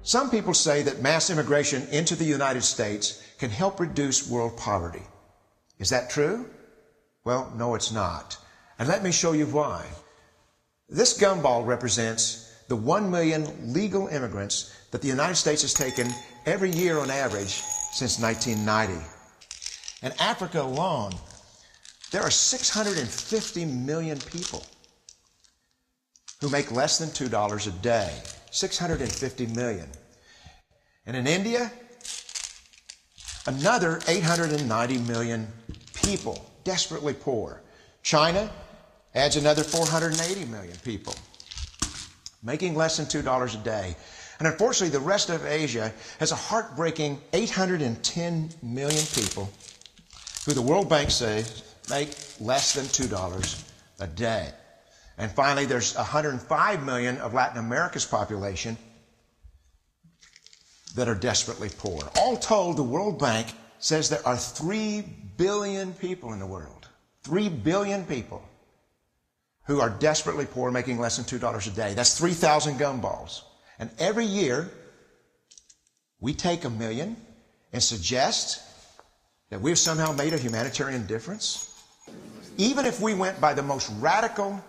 Some people say that mass immigration into the United States can help reduce world poverty. Is that true? Well, no, it's not. And let me show you why. This gumball represents the 1 million legal immigrants that the United States has taken every year on average since 1990. In Africa alone, there are 650 million people who make less than $2 a day. 650 million. And in India, another 890 million people, desperately poor. China adds another 480 million people, making less than $2 a day. And unfortunately, the rest of Asia has a heartbreaking 810 million people who the World Bank says make less than $2 a day. And finally, there's 105 million of Latin America's population that are desperately poor. All told, the World Bank says there are 3 billion people in the world. 3 billion people who are desperately poor, making less than $2 a day. That's 3,000 gumballs. And every year, we take 1 million and suggest that we've somehow made a humanitarian difference. Even if we went by the most radical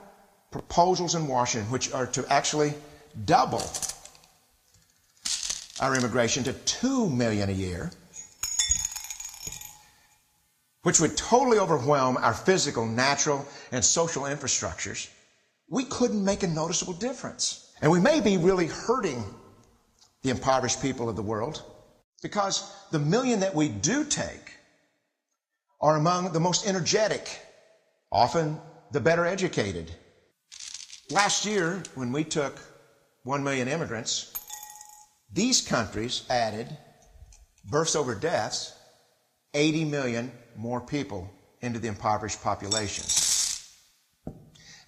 proposals in Washington, which are to actually double our immigration to 2 million a year, which would totally overwhelm our physical, natural, and social infrastructures, we couldn't make a noticeable difference. And we may be really hurting the impoverished people of the world because the 1 million that we do take are among the most energetic, often the better educated. Last year, when we took 1 million immigrants, these countries added, births over deaths, 80 million more people into the impoverished population.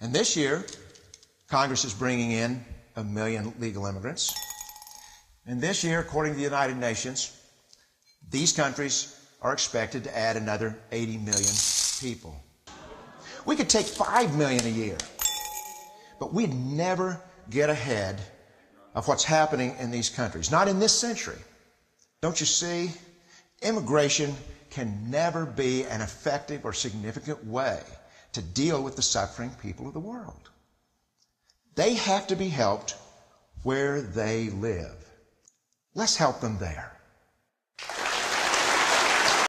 And this year, Congress is bringing in 1 million legal immigrants. And this year, according to the United Nations, these countries are expected to add another 80 million people. We could take 5 million a year, but we'd never get ahead of what's happening in these countries. Not in this century. Don't you see? Immigration can never be an effective or significant way to deal with the suffering people of the world. They have to be helped where they live. Let's help them there.